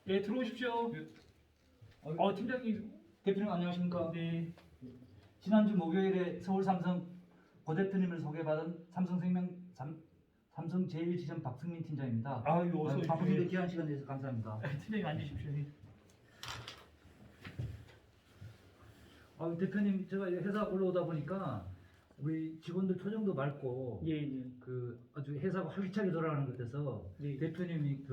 네, 들어오십시오. 팀장님. 대표님 안녕하십니까? 네. 지난주 목요일에 서울 삼성 고 대표님을 소개받은 삼성 제1지점 박승민 팀장입니다. 아유, 어서 오십시오. 바쁘신데 귀한 시간 내주셔서 감사합니다. 팀장님 앉으십시오. 대표님 제가 회사 올라오다 보니까 우리 직원들 표정도 맑고 예, 예. 아주 회사가 활기차게 돌아가는 것 같아서 예. 대표님이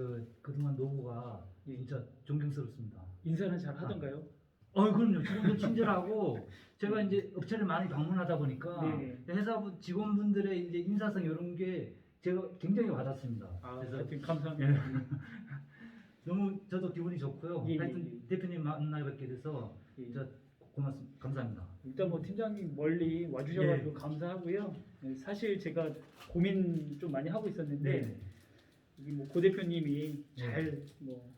그동안 노고가 예. 진짜 존경스럽습니다. 인사는 잘 하던가요? 그럼요. 직원들 친절하고 제가 이제 업체를 많이 방문하다 보니까 네. 회사 직원분들의 이제 인사성 이런 게 제가 굉장히 와닿습니다. 그래서 하여튼 감사합니다. 너무 저도 기분이 좋고요. 예, 하여튼 예. 대표님 만나 뵙게 돼서 예. 진짜 고맙습니다. 감사합니다. 일단 뭐 팀장님 멀리 와주셔가지고 예. 감사하고요. 네, 사실 제가 고민 좀 많이 하고 있었는데 네. 이게 뭐 고 대표님이 네. 잘 뭐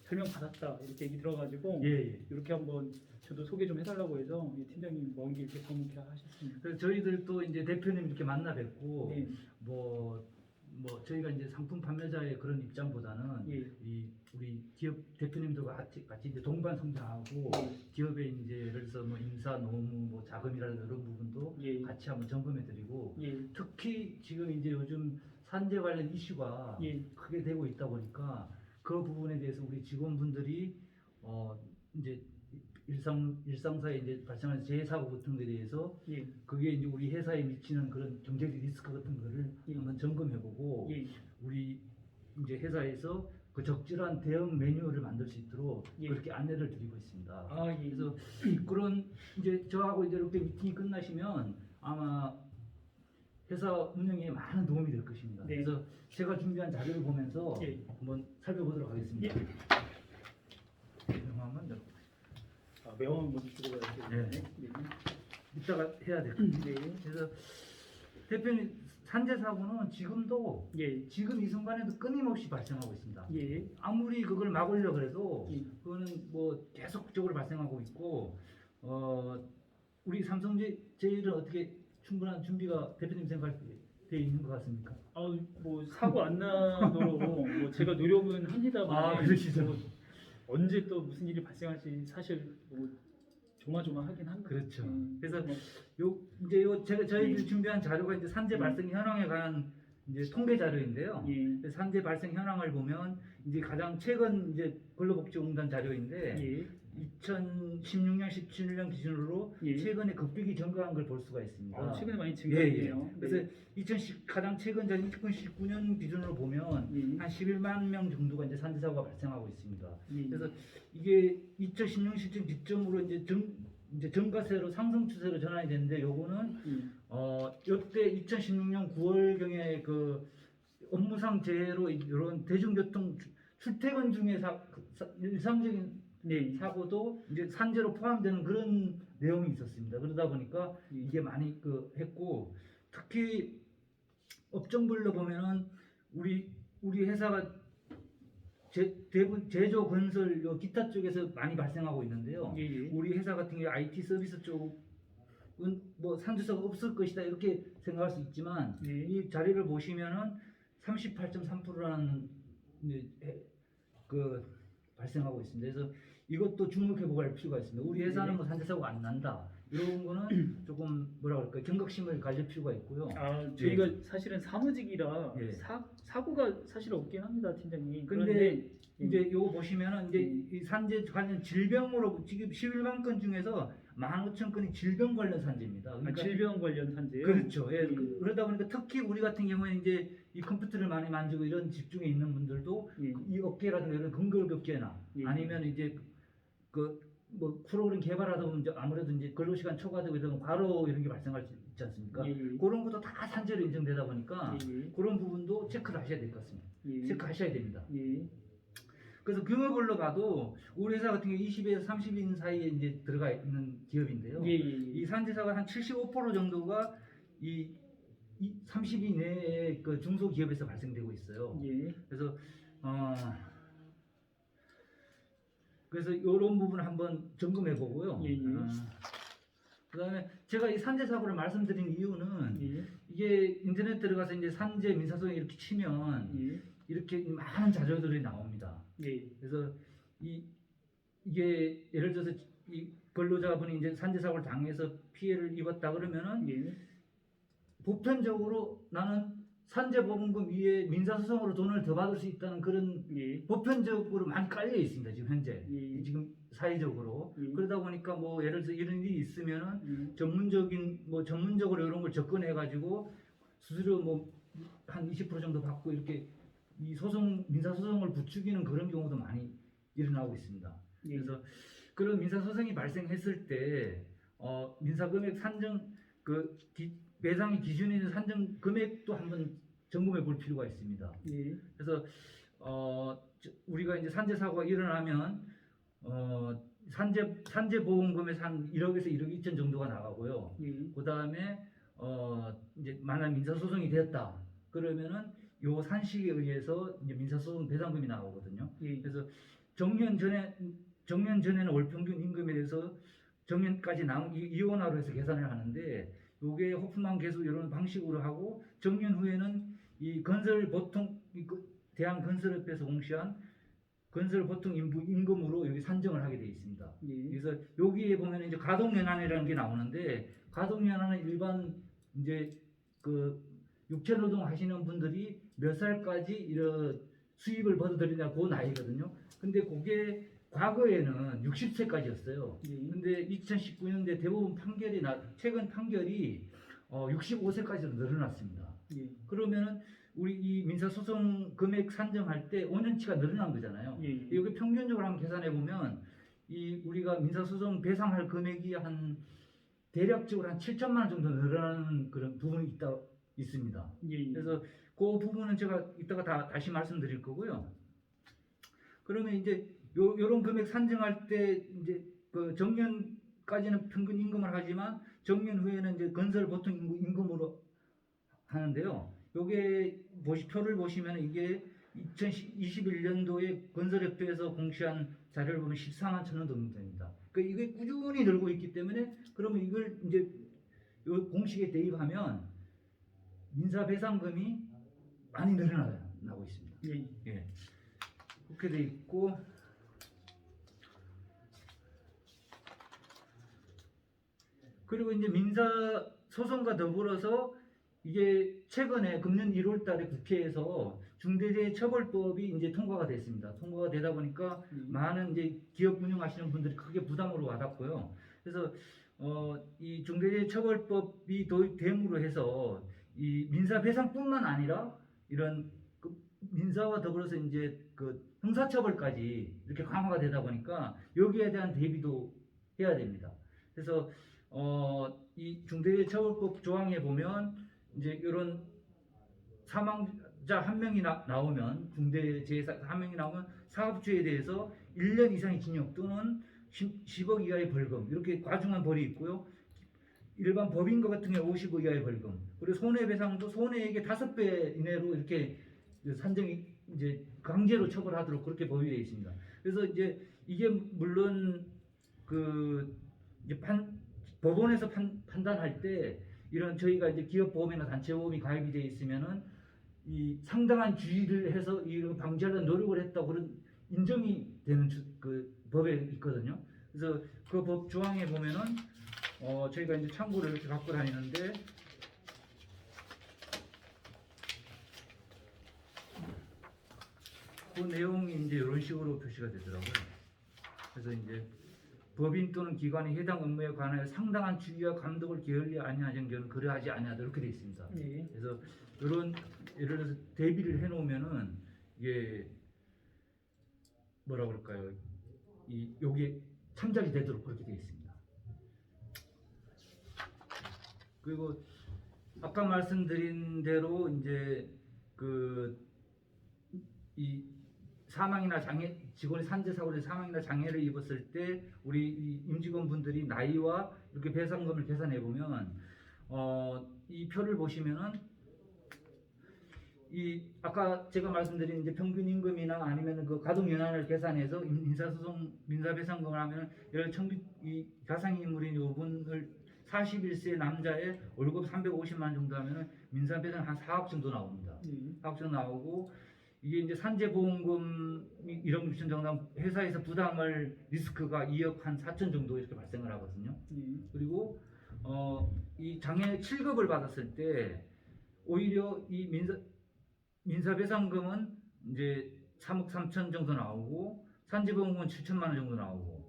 설명 받았다 이렇게 얘기 들어가지고 예. 이렇게 한번 저도 소개 좀 해달라고 해서 이 팀장님 먼 길 이렇게 방문케 하셨습니다. 그래서 저희들도 이제 대표님 이렇게 만나 뵙고 네. 뭐 저희가 이제 상품 판매자의 그런 입장보다는 예. 우리 기업 대표님들과 같이 이제 동반 성장하고 예. 기업의 이제 예를 들어서 뭐 인사, 노무, 뭐 자금이라든가 이런 부분도 예. 같이 한번 점검해드리고 예. 특히 지금 이제 요즘 산재 관련 이슈가 예. 크게 되고 있다 보니까 그 부분에 대해서 우리 직원분들이 이제 일상사에 이제 발생하는 재해 사고 같은 것에 대해서 예. 그게 이제 우리 회사에 미치는 그런 경제적 리스크 같은 거를 예. 한번 점검해보고 예. 우리 이제 회사에서 그 적절한 대응 매뉴얼을 만들 수 있도록 예. 그렇게 안내를 드리고 있습니다. 예. 그래서 그런 이제 저하고 이제 이렇게 미팅이 끝나시면 아마 회사 운영에 많은 도움이 될 것입니다. 네. 그래서 제가 준비한 자료를 보면서 예. 한번 살펴보도록 하겠습니다. 명함은 명함 먼저 주고 가야죠. 네. 네. 이따가 해야 될 것 같아요. 네. 그래서 대표님 산재 사고는 지금도 예. 지금 이 순간에도 끊임없이 발생하고 있습니다. 예. 아무리 그걸 막으려고 해도 예. 그거는 뭐 계속적으로 발생하고 있고 우리 삼성제일은 어떻게 충분한 준비가 대표님 생각할 때 돼 있는 것 같습니까? 뭐 사고 안 나도록 뭐 제가 노력은 합니다만 그러시죠. 뭐 언제 또 무슨 일이 발생할지 사실 뭐 조마조마하긴 합니다. 그렇죠. 그래서 뭐, 저희들이 준비한 자료가 이제 산재 발생 현황에 관한 이제 통계 자료인데요. 예. 산재 발생 현황을 보면 이제 가장 최근 이제 근로복지공단 자료인데 예. 2016년, 17년 기준으로 예. 최근에 급격히 증가한 걸 볼 수가 있습니다. 최근에 많이 증가했네요. 그래서 가장 최근 2019년 기준으로 보면 예. 한 11만 명 정도가 이제 산재 사고가 발생하고 있습니다. 예. 그래서 이게 2016년 시점 기점으로 이제 증가세로 상승 추세로 전환이 됐는데 요거는 이때 2016년 9월경에 그 업무상 재해로 이런 대중교통 출퇴근 중에 일상적인 네. 사고도 이제 산재로 포함되는 그런 내용이 있었습니다. 그러다 보니까 예. 이게 많이 했고 특히 업종별로 보면은 우리 회사가 대부분 제조, 건설, 기타 쪽에서 많이 발생하고 있는데요. 예. 우리 회사 같은 경우 IT 서비스 쪽은 뭐 산재사가 없을 것이다 이렇게 생각할 수 있지만 예. 이 자료를 보시면은 38.3%라는 발생하고 있습니다. 그래서 이것도 주목해보고 할 필요가 있습니다. 우리 회사는 뭐 산재사고가 안 난다 이런 거는 조금 뭐라 그럴까요? 경각심을 가질 필요가 있고요. 저희가 사실은 사무직이라 예. 사고가 사실 없긴 합니다, 팀장님. 근데 이제 요거 보시면은 이제 이 산재 관련 질병으로 지금 11만 건 중에서 15,000건이 질병 관련 산재입니다. 그러니까 질병 관련 산재요. 그렇죠. 예. 그러다 보니까 특히 우리 같은 경우에 이제 이 컴퓨터를 많이 만지고 이런 집중에 있는 분들도 예. 이 업계라든가 이런 근골격계나 예. 아니면 이제 뭐 프로그램 개발하다 보면 이제 아무래도 이제 근로시간 초과되고 이러면 과로 이런 게 발생할 수 있지 않습니까? 예. 그런 것도 다 산재로 인정되다 보니까 예. 그런 부분도 체크를 하셔야 될 것 같습니다. 예. 체크하셔야 됩니다. 예. 그래서 규모별로 봐도 우리 회사 같은 경우 20에서 30인 사이에 이제 들어가 있는 기업인데요. 예. 이 산재사가 한 75% 정도가 이 30인 내의 그 중소기업에서 발생되고 있어요. 예. 그래서 이런 부분을 한번 점검해 보고요. 예. 그다음에 제가 이 산재 사고를 말씀드린 이유는 예. 이게 인터넷 들어가서 이제 산재 민사소에 이렇게 치면 예. 이렇게 많은 자료들이 나옵니다. 예. 그래서 이게 예를 들어서 이 근로자분이 이제 산재 사고를 당해서 피해를 입었다 그러면은 예. 보편적으로 나는 산재보험금 위에 민사소송으로 돈을 더 받을 수 있다는 그런 예. 보편적으로 많이 깔려 있습니다. 지금 현재 예. 지금 사회적으로 예. 그러다 보니까 뭐 예를 들어서 이런 일이 있으면은 예. 전문적으로 이런 걸 접근해 가지고 수수료 뭐 한 20% 정도 받고 이렇게 이 민사소송을 부추기는 그런 경우도 많이 일어나고 있습니다. 예. 그래서 그런 민사소송이 발생했을 때 민사금액 산정 배상의 기준이 있는 산정 금액도 한번 점검해 볼 필요가 있습니다. 예. 그래서 우리가 이제 산재 사고가 일어나면 산재 보험금에서 한 1억에서 1억 2천 정도가 나가고요. 예. 그다음에 이제 만약 민사소송이 되었다 그러면은 요 산식에 의해서 이제 민사소송 배상금이 나오거든요. 예. 그래서 정년 전에는 월 평균 임금에 대해서 정년까지 이원화로 해서 계산을 하는데 요게 호프만 계수 이런 방식으로 하고 정년 후에는 이 대한건설협회에서 공시한 건설 보통 임금으로 여기 산정을 하게 되어 있습니다. 예. 그래서 여기에 보면 이제 가동연한이라는 게 나오는데 가동연한은 일반 이제 그 육체노동 하시는 분들이 몇 살까지 이런 수입을 벌어들이냐 그 나이거든요. 근데 그게 과거에는 60세까지였어요. 예. 근데 2019년대 대법원 최근 판결이 65세까지로 늘어났습니다. 예. 그러면은 우리 이 민사소송 금액 산정할 때 5년치가 늘어난 거잖아요. 예. 여기 평균적으로 한번 계산해 보면 우리가 민사소송 배상할 금액이 대략적으로 한 7천만 원 정도 늘어나는 그런 부분이 있습니다. 예. 그래서 그 부분은 제가 이따가 다시 말씀드릴 거고요. 그러면 이제 요런 금액 산정할 때 이제 그 정년까지는 평균 임금을 하지만 정년 후에는 이제 건설 보통 임금으로 하는데요. 요게 표를 보시면 이게 2021년도에 건설협회에서 공시한 자료를 보면 14만 천 원 정도 됩니다. 그러니까 이게 꾸준히 늘고 있기 때문에 그러면 이걸 이제 요 공식에 대입하면 민사배상금이 많이 늘어나고 있습니다. 예. 예. 그렇게 돼 있고 그리고 이제 민사 소송과 더불어서 이게 최근에 금년 1월 달에 국회에서 중대재해처벌법이 이제 통과가 됐습니다. 통과가 되다 보니까 많은 이제 기업 운영하시는 분들이 크게 부담으로 와닿고요. 그래서 이 중대재해처벌법이 도입됨으로 해서 이 민사배상뿐만 아니라 이런 민사와 더불어서 이제 그 형사처벌까지 이렇게 강화가 되다 보니까 여기에 대한 대비도 해야 됩니다. 그래서 이 중대재해처벌법 조항에 보면 이제 이런 사망자 한 명이 나오면 중대재해 한 명이 나오면 사업주에 대해서 1년 이상의 징역 또는 10억 이하의 벌금 이렇게 과중한 벌이 있고요. 일반 법인과 같은 경우 50억 이하의 벌금 그리고 손해배상도 손해액의 5배 이내로 이렇게 산정이 이제 강제로 처벌하도록 그렇게 법이 되어 있습니다. 그래서 이제 이게 물론 그 이제 법원에서 판단할 때 이런 저희가 이제 기업보험이나 단체보험이 가입이 되어 있으면은 이 상당한 주의를 해서 이런 방지하려는 노력을 했다고 그런 인정이 되는 그 법에 있거든요. 그래서 그 법 조항에 보면은 저희가 이제 참고를 이렇게 갖고 다니는데 그 내용이 이제 이런 식으로 표시가 되더라고요. 그래서 이제 법인 또는 기관이 해당 업무에 관하여 상당한 주의와 감독을 게을리 아니하는 경우는 그러하지 아니하다 이렇게 되어 있습니다. 예. 그래서 이런 예를 들어서 대비를 해놓으면은 이게 뭐라 그럴까요? 여기에 참작이 되도록 그렇게 되어 있습니다. 그리고 아까 말씀드린 대로 이제 이 사망이나 장애 직원이 산재 사고로 사망이나 장애를 입었을 때 우리 이 임직원분들이 나이와 이렇게 배상금을 계산해 보면 이 표를 보시면은 이 아까 제가 말씀드린 이제 평균 임금이나 아니면 그 가동 연한을 계산해서 민사배상금을 하면은 예를 이 가상 인물인 요분을 41세 남자의 월급 350만 원 정도 하면은 민사배상 한 4억 정도 나옵니다. 4억 정도 나오고 이게 이제 산재보험금 이런 미천 정당 회사에서 부담할 리스크가 2억 한 4천 정도 이렇게 발생을 하거든요. 그리고 이 장애 7급을 받았을 때 오히려 이 민사배상금은 이제 3억 3천 정도 나오고 산재보험금은 7천만 원 정도 나오고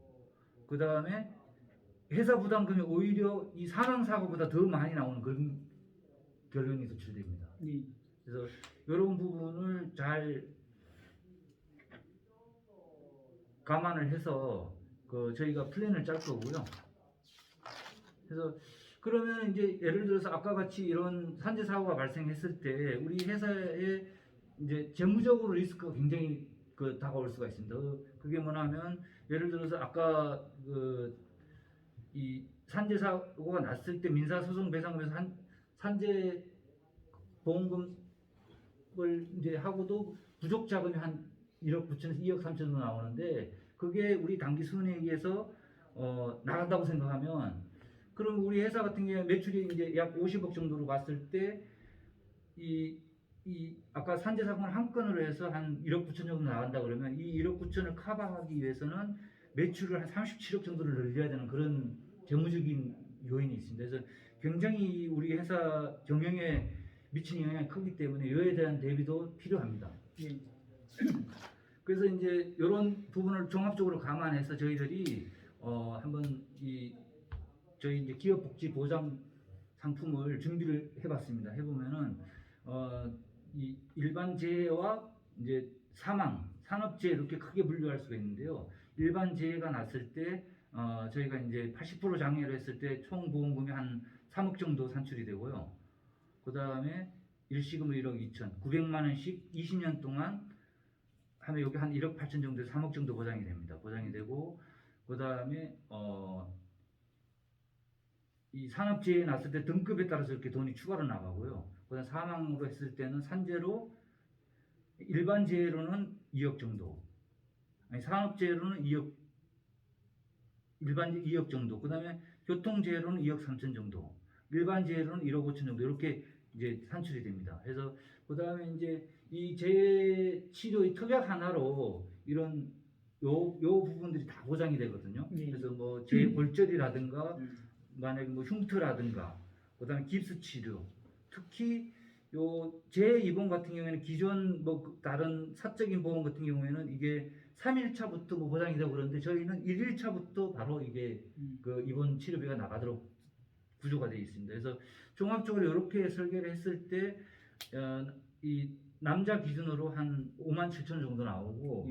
그 다음에 회사 부담금이 오히려 이 사망사고보다 더 많이 나오는 그런 결론이 도출됩니다. 그래서 이런 부분을 잘 감안을 해서 저희가 플랜을 짤 거고요. 그래서 그러면 이제 예를 들어서 아까 같이 이런 산재 사고가 발생했을 때 우리 회사에 이제 재무적으로 리스크가 굉장히 다가올 수가 있습니다. 그게 뭐냐면 예를 들어서 아까 이 산재 사고가 났을 때 민사소송 배상금에서 산재 보험금을 이제 하고도 부족 자금이 한 1억 9천에서 2억 3천 정도 나오는데 그게 우리 단기 순이익에서 나간다고 생각하면 그럼 우리 회사 같은 경우에 매출이 이제 약 50억 정도로 봤을 때 이 아까 산재 사건을 한 건으로 해서 한 1억 9천 정도 나간다 그러면 이 1억 9천을 커버하기 위해서는 매출을 한 37억 정도를 늘려야 되는 그런 재무적인 요인이 있습니다. 그래서 굉장히 우리 회사 경영에 미치는 영향이 크기 때문에 이에 대한 대비도 필요합니다. 그래서 이제 이런 부분을 종합적으로 감안해서 저희들이 한번 저희 이제 기업복지 보장 상품을 준비를 해봤습니다. 해보면은 이 일반 재해와 이제 사망, 산업재해 이렇게 크게 분류할 수가 있는데요. 일반 재해가 났을 때 저희가 이제 80% 장애를 했을 때 총 보험금이 한 3억 정도 산출이 되고요. 그 다음에 일시금을 1억 2천, 900만 원씩 20년 동안 하면 여기 한 1억 8천 정도에서 3억 정도 보장이 됩니다. 보장이 되고 그 다음에 이 산업재해 났을 때 등급에 따라서 이렇게 돈이 추가로 나가고요. 그 다음 사망으로 했을 때는 산재로 일반 재해로는 2억 정도, 아니 산업재해로는 2억, 일반 2억 정도, 그 다음에 교통재해로는 2억 3천 정도, 일반 재해로는 1억 5천 정도 이렇게 이제 산출이 됩니다. 그래서 그 다음에 이제 이 재해 치료의 특약 하나로 이런 요 부분들이 다 보장이 되거든요. 그래서 뭐 재해 골절이라든가 만약에 뭐 흉터라든가 그다음에 깁스 치료, 특히 요 재해 입원 같은 경우에는 기존 뭐 다른 사적인 보험 같은 경우에는 이게 3일차부터 뭐 보장이 되고 그러는데 저희는 1일차부터 바로 이게 그 입원 치료비가 나가도록 구조가 되어 있습니다. 그래서 종합적으로 이렇게 설계를 했을 때 이 남자 기준으로 한 5만 7천 정도 나오고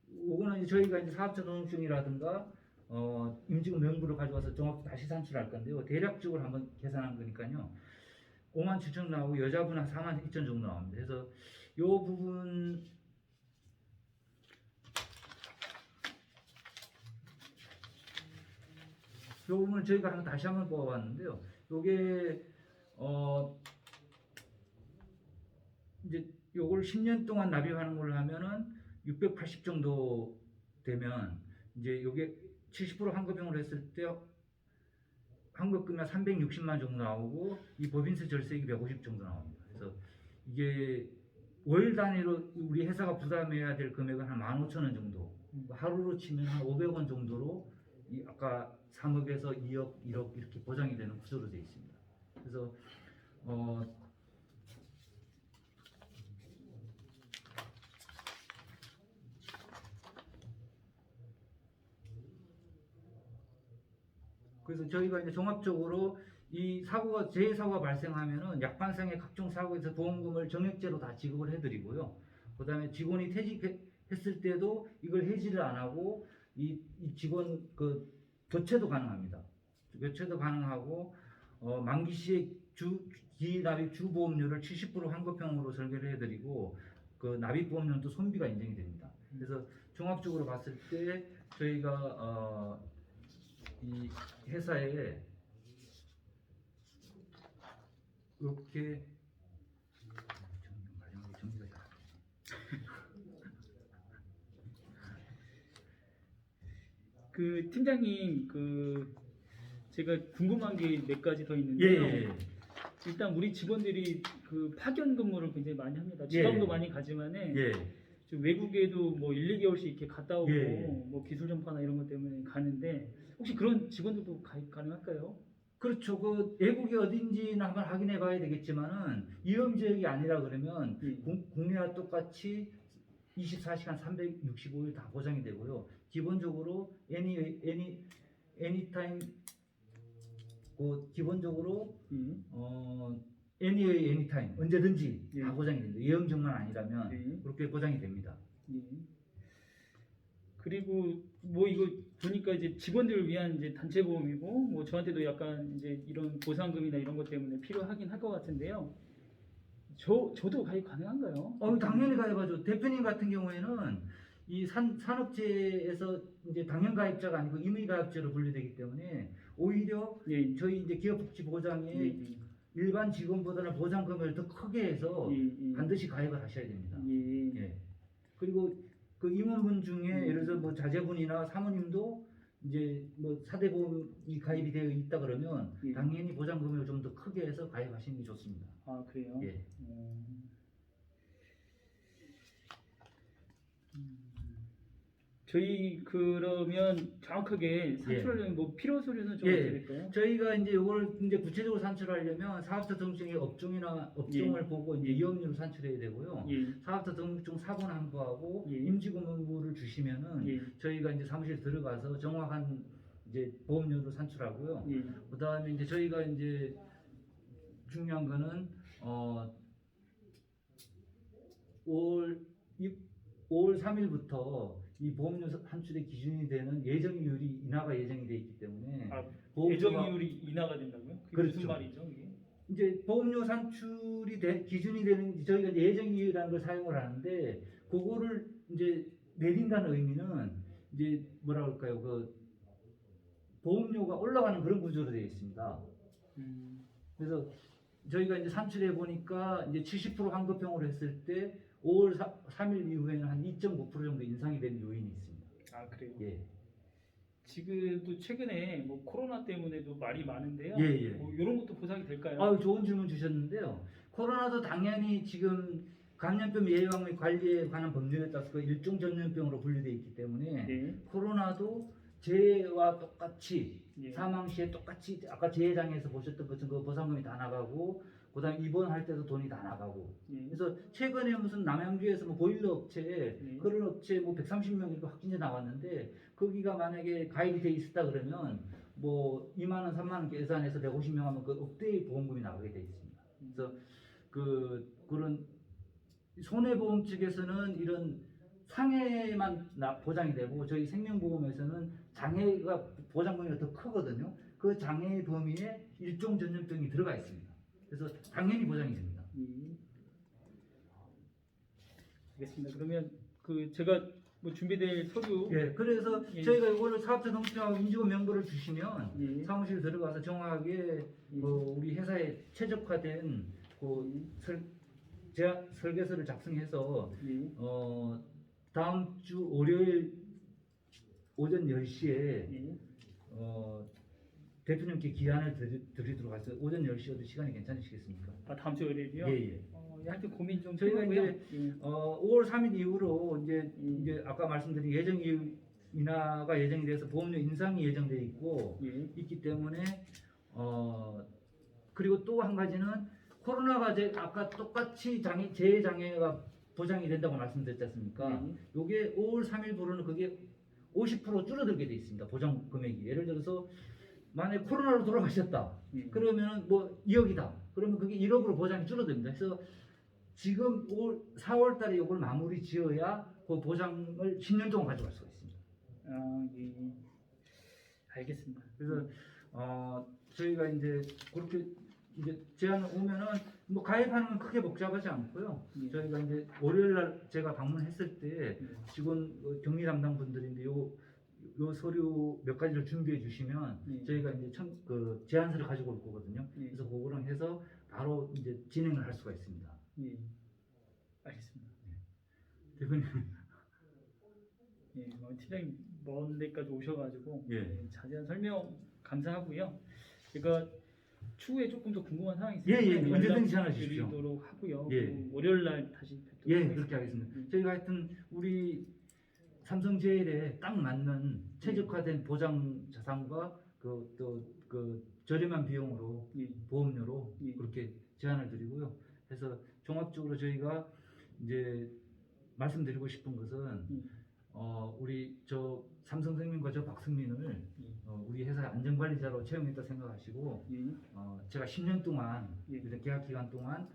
이거는 저희가 이제 사업자 등록증이라든가 임직원 명부를 가져와서 종합 다시 산출할 건데요. 대략적으로 한번 계산한 거니까요. 5만 7천 나오고 여자분은 4만 2천 정도 나옵니다. 그래서 이 부분 이 부분을 저희가 다시 한번 뽑아봤는데요. 요게 이제 요걸 10년 동안 납입하는 걸로 하면은 680 정도 되면 이제 요게 70% 환급형으로 했을 때 환급금이 360만 정도 나오고 이 법인세 절세액이 150 정도 나옵니다. 그래서 이게 월 단위로 우리 회사가 부담해야 될 금액은 한 15,000원 정도, 하루로 치면 한 500원 정도로 이 아까 3억에서 2억, 1억 이렇게 보장이 되는 구조로 되어 있습니다. 그래서 그래서 저희가 이제 종합적으로 이 사고가 재해 사고가 발생하면은 약관상의 각종 사고에서 보험금을 정액제로 다 지급을 해드리고요. 그다음에 직원이 퇴직했을 때도 이걸 해지를 안 하고 이 직원 교체도 가능합니다. 교체도 가능하고 만기 시에 기납입 주보험료를 70% 환급형으로 설계를 해드리고 그 납입보험료는 또 손비가 인정이 됩니다. 그래서 종합적으로 봤을 때 저희가 이 회사에 이렇게 마지막에 정리가 잘 그 팀장님 제가 궁금한 게 몇 가지 더 있는데요. 일단 우리 직원들이 그 파견 근무를 굉장히 많이 합니다. 지방도 많이 가지만은 예. 좀 외국에도 뭐 1, 2개월씩 이렇게 갔다 오고 예. 뭐 기술 전파나 이런 것 때문에 가는데 혹시 그런 직원들도 가입 가능할까요? 그렇죠. 그 외국이 어딘지는 한번 확인해 봐야 되겠지만은 위험 지역이 아니라 그러면 예. 국내와 똑같이 24시간 365일 다 보장이 되고요. 기본적으로 anytime 기본적으로 예. anyway anytime 언제든지 예. 다 보장이 됩니다. 위험정만 아니라면 예. 그렇게 보장이 됩니다. 예. 그리고 뭐 이거 보니까 이제 직원들을 위한 이제 단체 보험이고 뭐 저한테도 약간 이제 이런 보상금이나 이런 것 때문에 필요하긴 할 것 같은데요. 저도 가입 가능한가요? 당연히 가입하죠. 대표님 같은 경우에는 이 산업체에서 이제 당연 가입자가 아니고 임의 가입자로 분류되기 때문에 오히려 예. 저희 이제 기업복지보장에 예. 일반 직원보다는 보장 금액을 더 크게 해서 예. 반드시 가입을 하셔야 됩니다. 예. 예. 그리고 그 임원분 중에 예를 들어 뭐 자제분이나 사모님도 이제 뭐 사대보험이 가입이 되어 있다 그러면 예. 당연히 보장 금액을 좀 더 크게 해서 가입하시는 게 좋습니다. 아 그래요? 예. 저희 그러면 정확하게 산출하려면 뭐 필요 서류는 좀 예. 어떻게 될까요? 저희가 이제 이걸 이제 구체적으로 산출하려면 사업자 등록증의 업종을 보고 이제 이업률을 산출해야 되고요. 예. 사업자 등록증 사본 한 거하고 예. 임직원번호를 주시면은 예. 저희가 이제 사무실 들어가서 정확한 이제 보험료를 산출하고요. 예. 그다음에 이제 저희가 이제 중요한 거는 5월 3일부터 이 보험료 산출의 기준이 되는 예정이율이 인하가 예정이 돼 있기 때문에 보험료가- 예정이율이 인하가 된다고요? 그게 그렇죠. 무슨 말이죠 이게? 이제 보험료 산출이 기준이 되는 저희가 이제 예정이율이라는 걸 사용을 하는데 그거를 이제 내린다는 의미는 이제 뭐라 그럴까요? 그 보험료가 올라가는 그런 구조로 되어 있습니다. 그래서 저희가 이제 산출해 보니까 이제 70% 환급형으로 했을 때 5월 3일 이후에는 한 2.5% 정도 인상이 되는 요인이 있습니다. 아 그래요? 예. 지금도 최근에 뭐 코로나 때문에도 말이 많은데요. 예. 뭐 이런 것도 보상이 될까요? 좋은 질문 주셨는데요. 코로나도 당연히 지금 감염병 예방 및 관리에 관한 법률에 따라서 그 일종 전염병으로 분류되어 있기 때문에 네. 코로나도 재해와 똑같이 예. 사망 시에 똑같이 아까 재해장에서 보셨던 것처럼 그 보상금이 다 나가고 그다음에 입원할 때도 돈이 다 나가고 예. 그래서 최근에 무슨 남양주에서 뭐 보일러 업체에 예. 그런 업체 뭐 130명 이렇게 확진자 나왔는데 거기가 만약에 가입이 돼 있었다 그러면 뭐 2만 원, 3만 원 계산해서 150명 하면 그 억대의 보험금이 나가게 돼 있습니다. 그래서 그런 손해보험 측에서는 이런 상해만 보장이 되고 저희 생명보험에서는 장애가 보장금액이 더 크거든요. 그 장애 범위에 일종 전염병이 들어가 있습니다. 그래서 당연히 보장이 됩니다. 알겠습니다. 그러면 그 제가 뭐 준비될 서류 예, 그래서 예. 저희가 이거를 사업자 등록증하고 임직원 명부를 주시면 예. 사무실 들어가서 정확하게 우리 회사에 최적화된 설계서를 작성해서 예. 다음 주 월요일 오전 10시에 예. 대표님께 기한을 드리도록 하겠습니다. 오전 10시 어디 시간이 괜찮으시겠습니까? 아 다음 주 월요일이요? 예. 하여튼 고민 좀 저희가 해보고요. 이제 예. 5월 3일 이후로 이제 아까 말씀드린 예정이율 인하가 예정이 돼서 보험료 인상이 예정돼 있고 예. 있기 때문에 그리고 또 한 가지는 코로나가 아까 똑같이 재해 장애가 보장이 된다고 말씀드렸지 않습니까? 요게 5월 3일부로는 그게 50% 줄어들게 돼 있습니다. 보장 금액이. 예를 들어서 만약에 코로나로 돌아가셨다. 그러면 뭐 2억이다. 그러면 그게 1억으로 보장이 줄어듭니다. 그래서 지금 4월 달에 이걸 마무리 지어야 그 보장을 10년 동안 가져갈 수가 있습니다. 예. 알겠습니다. 그래서 저희가 이제 그렇게 이제 제안 오면은 뭐 가입하는 건 크게 복잡하지 않고요. 저희가 이제 월요일 날 제가 방문했을 때 직원 격리 담당 분들인데 요 서류 몇 가지를 준비해 주시면 저희가 이제 제안서를 가지고 올 거거든요. 그래서 그거랑 해서 바로 이제 진행을 할 수가 있습니다. 예. 알겠습니다. 대표님. 예, 팀장님 먼 데까지 오셔가지고 예. 자세한 설명 감사하고요. 제가 추후에 조금 더 궁금한 사항이 예, 있으면 예, 언제든지 전화 주십시오. 드리도록 하고요. 예. 또 월요일 날 다시 뵙도록 예, 하겠습니다. 그렇게 하겠습니다. 예. 저희가 하여튼 우리 삼성제일에 딱 맞는 최적화된 보장 자산과 그 저렴한 비용으로 예. 보험료로 예. 그렇게 제안을 드리고요. 그래서 종합적으로 저희가 이제 말씀드리고 싶은 것은 우리 저 삼성생명과 저 박승민을 우리 회사 안전관리자로 채용했다 생각하시고 예. 제가 10년 동안 예. 이런 계약 기간 동안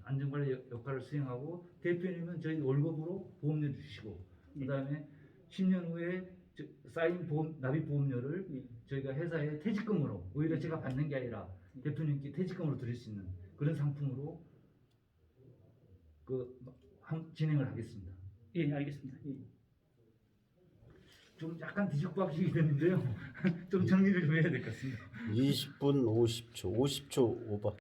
안전관리 역할을 수행하고 대표님은 저희 월급으로 보험료 주시고 예. 그다음에 10년 후에 쌓인 납입 보험료를 예. 저희가 회사에 퇴직금으로 오히려 제가 받는 게 아니라 대표님께 퇴직금으로 드릴 수 있는 그런 상품으로 진행을 하겠습니다. 예, 알겠습니다. 예. 좀 약간 뒤죽박죽이 됐는데요. 좀 정리를 좀 해야 될 것 같습니다. 20분 50초 오버.